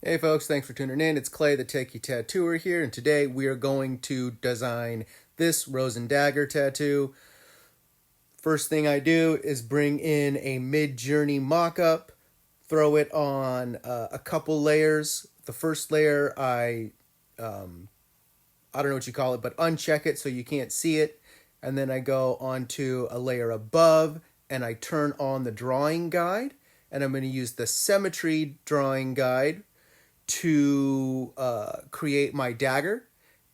Hey folks, thanks for tuning in. It's Clay, the Techie Tattooer here, and today we are going to design this Rose and Dagger tattoo. First thing I do is bring in a mid-journey mock-up, throw it on a couple layers. The first layer I don't know what you call it, but uncheck it so you can't see it. And then I go onto a layer above and I turn on the drawing guide. And I'm going to use the symmetry drawing guide to create my dagger.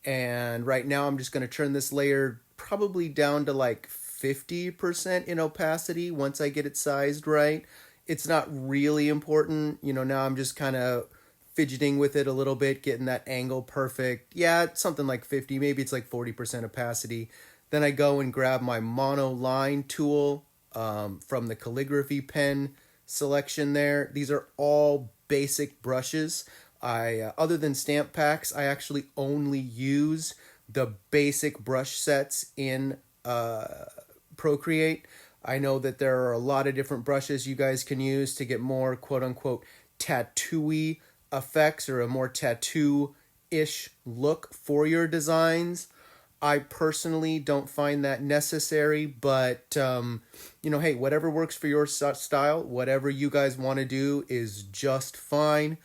And right now I'm just going to turn this layer probably down to like 50% in opacity once I get it sized right. It's not really important. Now I'm just kind of fidgeting with it a little bit, getting that angle perfect. Yeah, it's something like 50, maybe it's like 40% opacity. Then I go and grab my monoline tool from the calligraphy pen selection there. These are all basic brushes. Other than stamp packs, I actually only use the basic brush sets in Procreate. I know that there are a lot of different brushes you guys can use to get more quote-unquote tattooy effects or a more tattoo-ish look for your designs. I personally don't find that necessary, but hey, whatever works for your style, whatever you guys want to do is just fine.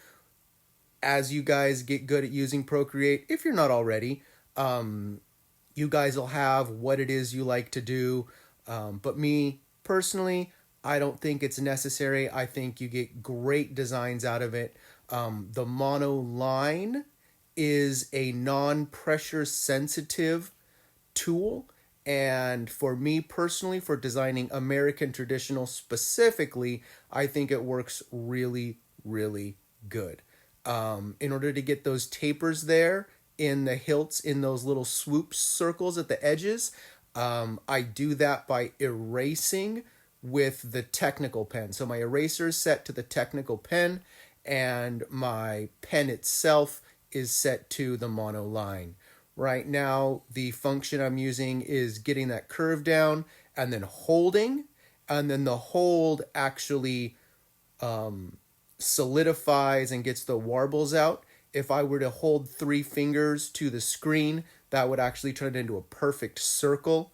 As you guys get good at using Procreate, if you're not already, you guys will have what it is you like to do. But me, personally, I don't think it's necessary. I think you get great designs out of it. The monoline is a non-pressure sensitive tool. And for me personally, for designing American traditional specifically, I think it works really, really good. In order to get those tapers there in the hilts, in those little swoop circles at the edges, I do that by erasing with the technical pen. So my eraser is set to the technical pen, and my pen itself is set to the monoline. Right now, the function I'm using is getting that curve down and then holding, and then the hold actually solidifies and gets the warbles out. If I were to hold 3 fingers to the screen, that would actually turn it into a perfect circle.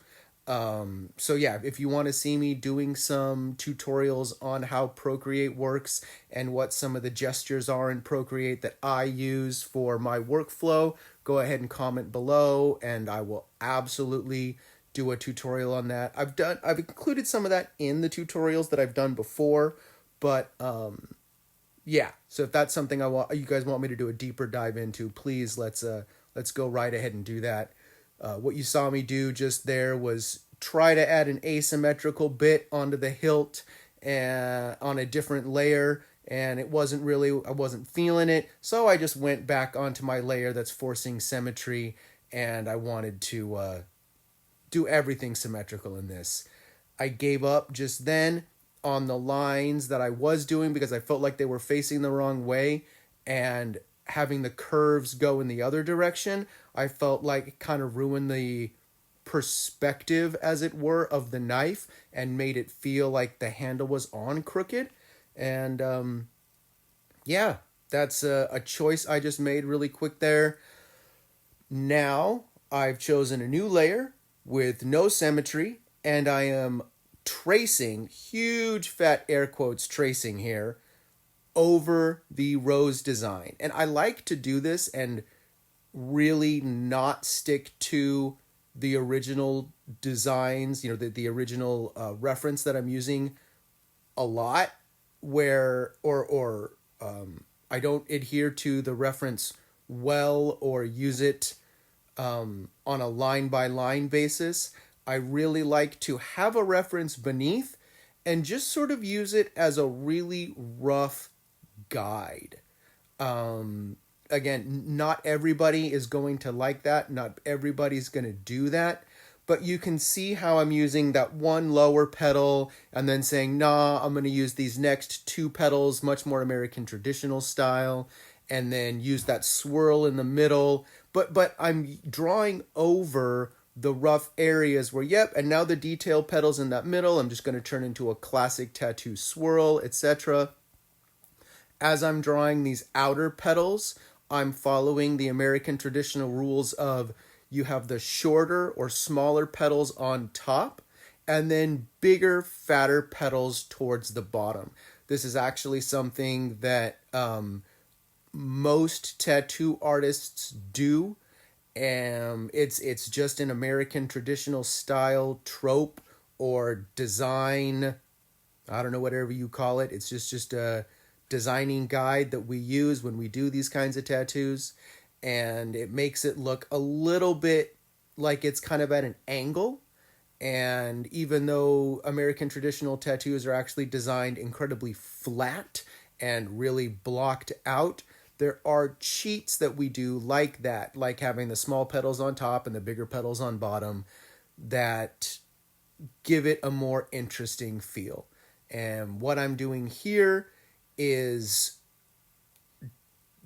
So yeah, if you want to see me doing some tutorials on how Procreate works and what some of the gestures are in Procreate that I use for my workflow, go ahead and comment below and I will absolutely do a tutorial on that. I've included some of that in the tutorials that I've done before, but yeah, so if that's something you guys want me to do a deeper dive into, please let's go right ahead and do that. What you saw me do just there was try to add an asymmetrical bit onto the hilt and on a different layer, and I wasn't feeling it, so I just went back onto my layer that's forcing symmetry, and I wanted to do everything symmetrical in this. I gave up just then on the lines that I was doing because I felt like they were facing the wrong way, and having the curves go in the other direction, I felt like it kind of ruined the perspective, as it were, of the knife and made it feel like the handle was on crooked. And yeah, that's a choice I just made really quick there. Now I've chosen a new layer with no symmetry, and I am tracing, huge fat air quotes tracing here, over the rose design. And I like to do this and really not stick to the original designs, the original reference that I'm using a lot, where I don't adhere to the reference well or use it on a line by line basis. I really like to have a reference beneath and just sort of use it as a really rough guide. Again, not everybody is going to like that. Not everybody's going to do that. But you can see how I'm using that one lower pedal and then saying, nah, I'm going to use these next 2 pedals, much more American traditional style, and then use that swirl in the middle. But I'm drawing over the rough areas where, yep, and now the detail pedals in that middle, I'm just going to turn into a classic tattoo swirl, etc. As I'm drawing these outer petals, I'm following the American traditional rules of you have the shorter or smaller petals on top and then bigger, fatter petals towards the bottom. This is actually something that most tattoo artists do. It's just an American traditional style trope or design. I don't know, whatever you call it. It's just a designing guide that we use when we do these kinds of tattoos, and it makes it look a little bit like it's kind of at an angle. And even though American traditional tattoos are actually designed incredibly flat and really blocked out, there are cheats that we do like that, like having the small petals on top and the bigger petals on bottom, that give it a more interesting feel. And what I'm doing here is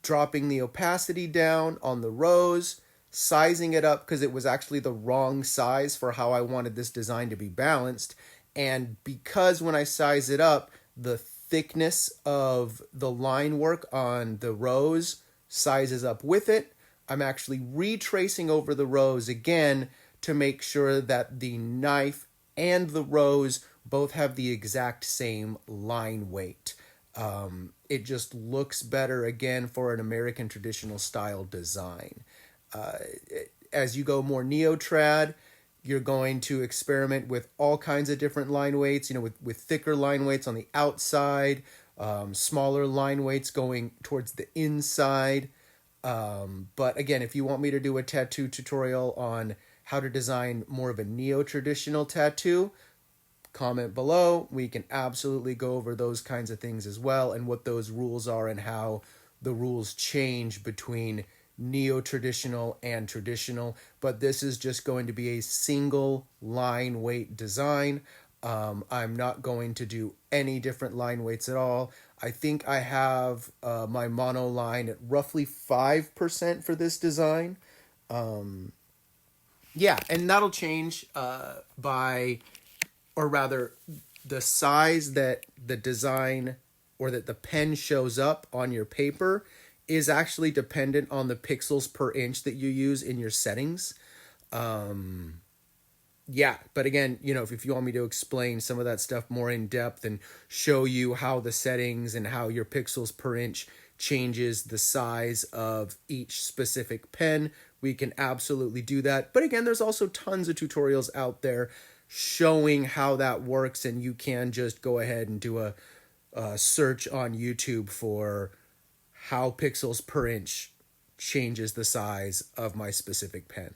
dropping the opacity down on the rose, sizing it up because it was actually the wrong size for how I wanted this design to be balanced. And because when I size it up, the thickness of the line work on the rose sizes up with it, I'm actually retracing over the rose again to make sure that the knife and the rose both have the exact same line weight. It just looks better again for an American traditional style design. As you go more neo-trad, you're going to experiment with all kinds of different line weights, with thicker line weights on the outside, smaller line weights going towards the inside. But again, if you want me to do a tattoo tutorial on how to design more of a neo-traditional tattoo, comment below. We can absolutely go over those kinds of things as well, and what those rules are and how the rules change between neo-traditional and traditional. But this is just going to be a single line weight design. I'm not going to do any different line weights at all. I think I have my mono line at roughly 5% for this design. Yeah, and that'll change by, or rather, the size that the design or that the pen shows up on your paper is actually dependent on the pixels per inch that you use in your settings. Yeah, but again, if you want me to explain some of that stuff more in depth and show you how the settings and how your pixels per inch changes the size of each specific pen, we can absolutely do that. But again, there's also tons of tutorials out there showing how that works, and you can just go ahead and do a search on YouTube for how pixels per inch changes the size of my specific pen.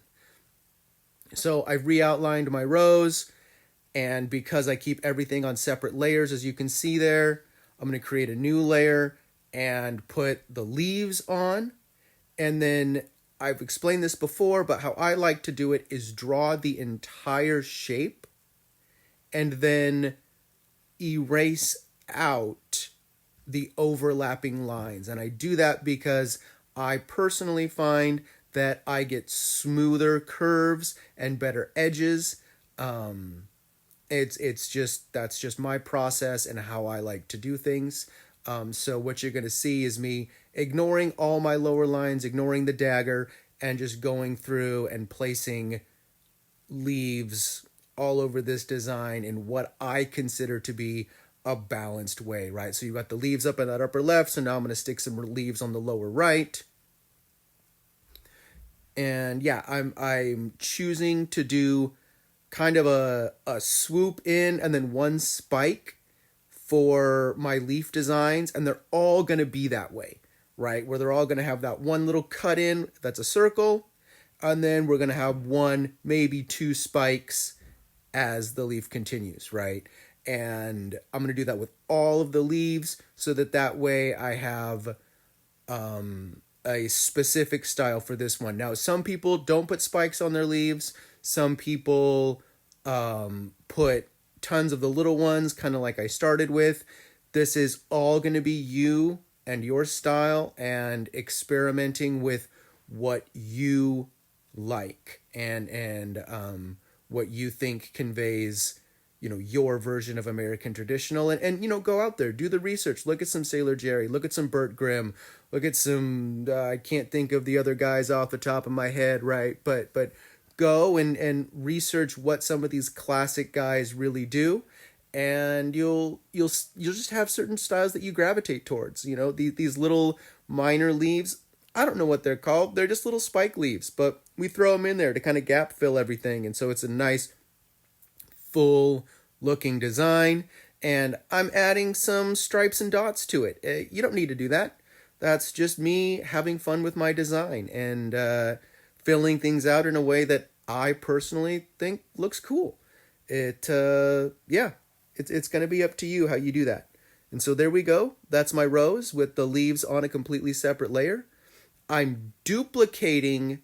So I've re-outlined my rows, and because I keep everything on separate layers, as you can see there, I'm going to create a new layer and put the leaves on. And then I've explained this before, but how I like to do it is draw the entire shape and then erase out the overlapping lines. And I do that because I personally find that I get smoother curves and better edges. That's just my process and how I like to do things. So what you're going to see is me ignoring all my lower lines, ignoring the dagger, and just going through and placing leaves all over this design in what I consider to be a balanced way, right? So you've got the leaves up in that upper left, so now I'm going to stick some leaves on the lower right. And yeah, I'm choosing to do kind of a swoop in and then one spike for my leaf designs, and they're all going to be that way, right? Where they're all going to have that one little cut in that's a circle, and then we're going to have one, maybe two spikes as the leaf continues, right? And I'm going to do that with all of the leaves so that way I have a specific style for this one. Now, some people don't put spikes on their leaves. Some people put tons of the little ones, kind of like I started with. This is all going to be you and your style and experimenting with what you like and what you think conveys your version of American traditional, and go out there, do the research, look at some Sailor Jerry, look at some Burt Grimm, look at some I can't think of the other guys off the top of my head, right? But go and research what some of these classic guys really do, and you'll just have certain styles that you gravitate towards. These little minor leaves, I don't know what they're called. They're just little spike leaves, but we throw them in there to kind of gap fill everything, and so it's a nice full looking design. And I'm adding some stripes and dots to it. You don't need to do that. That's just me having fun with my design and filling things out in a way that I personally think looks cool. Yeah, it's going to be up to you how you do that. And so there we go. That's my rose with the leaves on a completely separate layer. I'm duplicating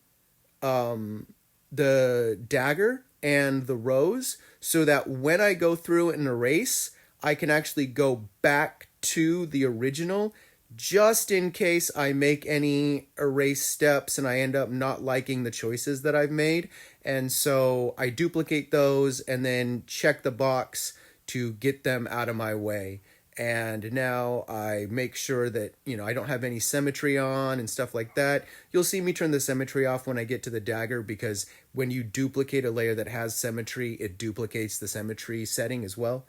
the dagger and the rose so that when I go through and erase, I can actually go back to the original just in case I make any erase steps and I end up not liking the choices that I've made. And so I duplicate those and then check the box to get them out of my way. And now I make sure that, I don't have any symmetry on and stuff like that. You'll see me turn the symmetry off when I get to the dagger, because when you duplicate a layer that has symmetry, it duplicates the symmetry setting as well.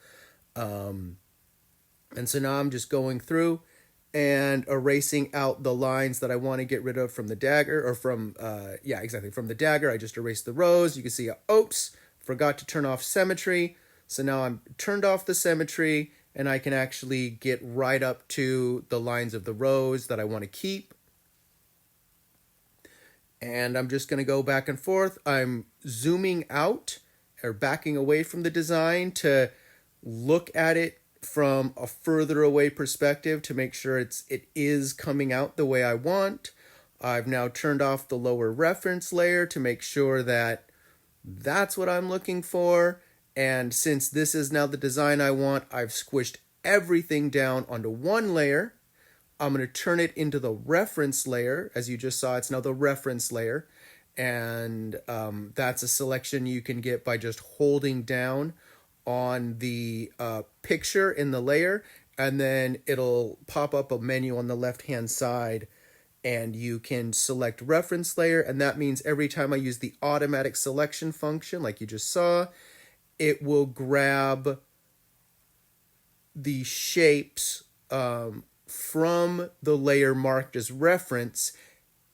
And so now I'm just going through and erasing out the lines that I want to get rid of from the dagger, or from the dagger. I just erased the rose. You can see, oops, forgot to turn off symmetry. So now I'm turned off the symmetry, and I can actually get right up to the lines of the rose that I want to keep. And I'm just going to go back and forth. I'm zooming out or backing away from the design to look at it from a further away perspective to make sure it is coming out the way I want. I've now turned off the lower reference layer to make sure that that's what I'm looking for. And since this is now the design I want, I've squished everything down onto one layer. I'm going to turn it into the reference layer. As you just saw, it's now the reference layer. And that's a selection you can get by just holding down on the picture in the layer. And then it'll pop up a menu on the left-hand side. And you can select reference layer. And that means every time I use the automatic selection function, like you just saw, it will grab the shapes from the layer marked as reference,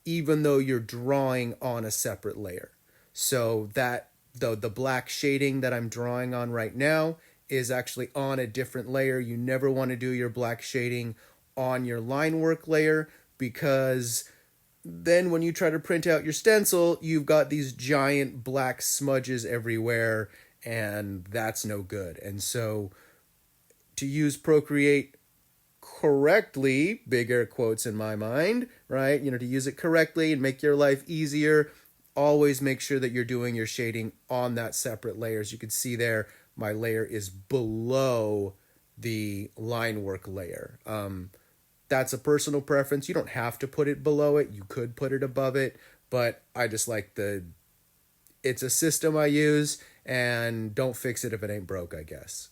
even though you're drawing on a separate layer. So that the black shading that I'm drawing on right now is actually on a different layer. You never want to do your black shading on your line work layer, because then when you try to print out your stencil, you've got these giant black smudges everywhere, and that's no good. And so to use Procreate correctly, big air quotes in my mind, right? To use it correctly and make your life easier, always make sure that you're doing your shading on that separate layer. As you can see there, my layer is below the line work layer. That's a personal preference. You don't have to put it below it. You could put it above it, but I just like it's a system I use, and don't fix it if it ain't broke, I guess.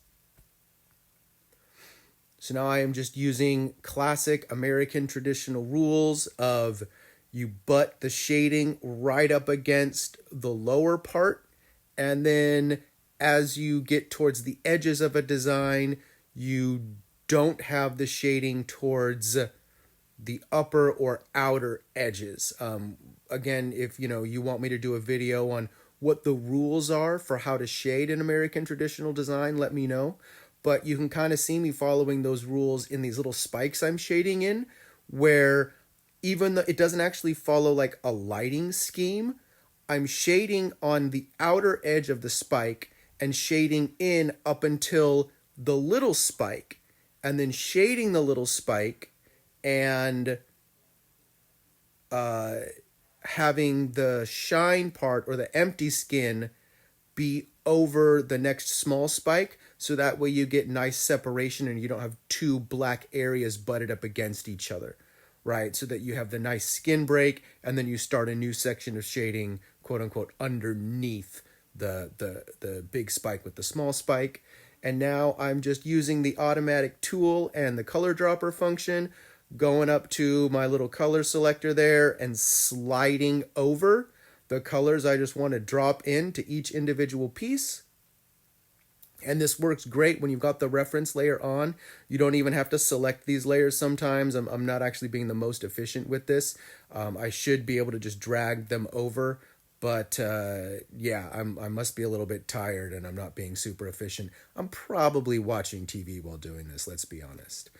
So now I am just using classic American traditional rules of you butt the shading right up against the lower part, and then as you get towards the edges of a design, you don't have the shading towards the upper or outer edges. Again, if you want me to do a video on what the rules are for how to shade an American traditional design, let me know. But you can kind of see me following those rules in these little spikes I'm shading in, where even though it doesn't actually follow like a lighting scheme, I'm shading on the outer edge of the spike and shading in up until the little spike, and then shading the little spike and having the shine part or the empty skin be over the next small spike, so that way you get nice separation and you don't have two black areas butted up against each other, right? So that you have the nice skin break, and then you start a new section of shading, quote unquote, underneath the big spike with the small spike. And now I'm just using the automatic tool and the color dropper function, going up to my little color selector there and sliding over the colors I just want to drop into each individual piece. And this works great when you've got the reference layer on. You don't even have to select these layers sometimes. I'm not actually being the most efficient with this. I should be able to just drag them over. But yeah, I must be a little bit tired and I'm not being super efficient. I'm probably watching TV while doing this, let's be honest.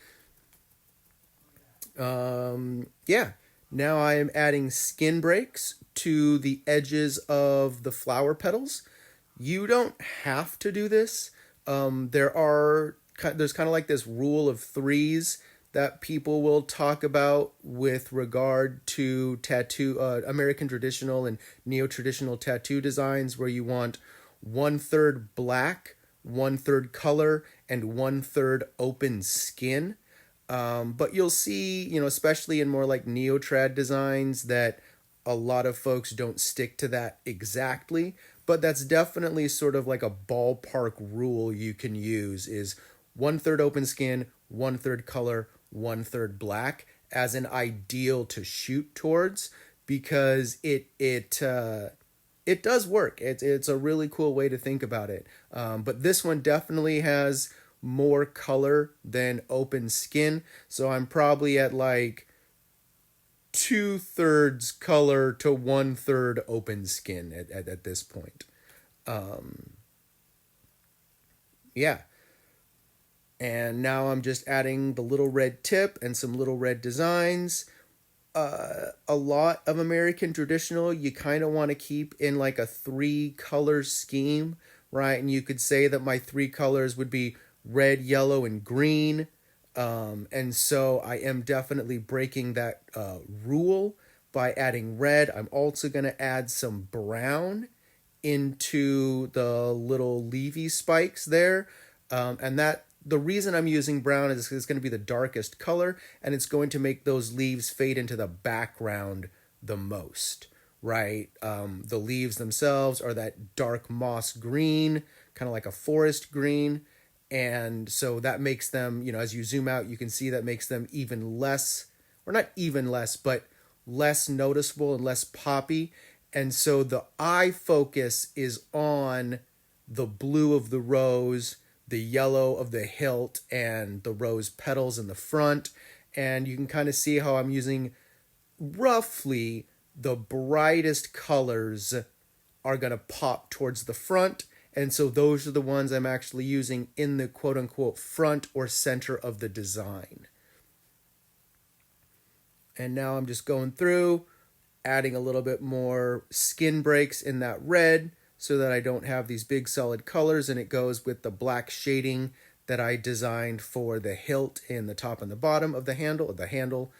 Yeah, now I am adding skin breaks to the edges of the flower petals. You don't have to do this. There's kind of like this rule of threes that people will talk about with regard to tattoo, American traditional and neo-traditional tattoo designs, where you want 1/3 black, 1/3 color, and 1/3 open skin. But you'll see, especially in more like neo-trad designs, that a lot of folks don't stick to that exactly. But that's definitely sort of like a ballpark rule you can use, is 1/3 open skin, 1/3 color, 1/3 black as an ideal to shoot towards, because it does work. It's a really cool way to think about it. But this one definitely has more color than open skin, so I'm probably at like 2/3 color to 1/3 open skin at this point. Yeah. And now I'm just adding the little red tip and some little red designs. A lot of American traditional, you kind of want to keep in like a 3-color scheme, right? And you could say that my 3 colors would be red, yellow, and green. And so I am definitely breaking that rule by adding red. I'm also going to add some brown into the little leafy spikes there. And the reason I'm using brown is it's going to be the darkest color, and it's going to make those leaves fade into the background the most, right? The leaves themselves are that dark moss green, kind of like a forest green. And so that makes them, as you zoom out, you can see that makes them even less, or not even less, but less noticeable and less poppy. And so the eye focus is on the blue of the rose, the yellow of the hilt, and the rose petals in the front. And you can kind of see how I'm using roughly the brightest colors are going to pop towards the front. And so those are the ones I'm actually using in the quote-unquote front or center of the design. And now I'm just going through, adding a little bit more skin breaks in that red so that I don't have these big solid colors, and it goes with the black shading that I designed for the hilt in the top and the bottom of the handle.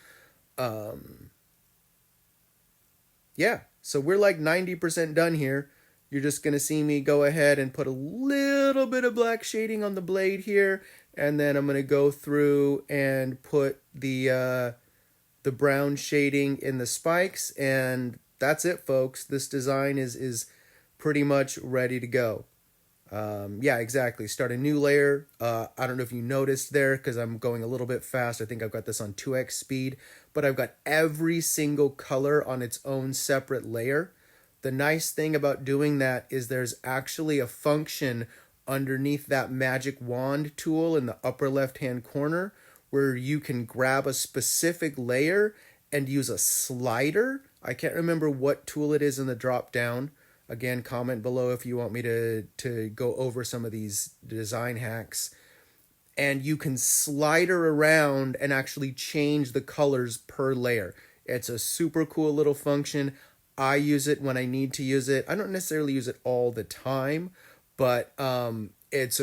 Yeah, so we're like 90% done here. You're just going to see me go ahead and put a little bit of black shading on the blade here, and then I'm going to go through and put the brown shading in the spikes, and that's it, folks. This design is pretty much ready to go. Yeah, exactly. Start a new layer. I don't know if you noticed there, because I'm going a little bit fast. I think I've got this on 2x speed, but I've got every single color on its own separate layer. The nice thing about doing that is there's actually a function underneath that magic wand tool in the upper left-hand corner where you can grab a specific layer and use a slider. I can't remember what tool it is in the drop down. Again, comment below if you want me to go over some of these design hacks. And you can slider around and actually change the colors per layer. It's a super cool little function. I use it when I need to use it. I don't necessarily use it all the time, but it's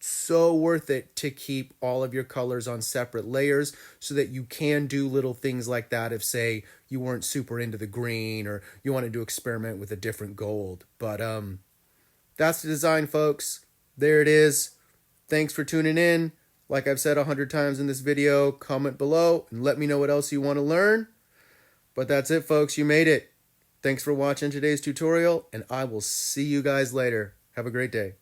so worth it to keep all of your colors on separate layers so that you can do little things like that if, say, you weren't super into the green or you wanted to experiment with a different gold. But that's the design, folks. There it is. Thanks for tuning in. Like I've said 100 times in this video, comment below and let me know what else you want to learn. But that's it, folks. You made it. Thanks for watching today's tutorial, and I will see you guys later. Have a great day.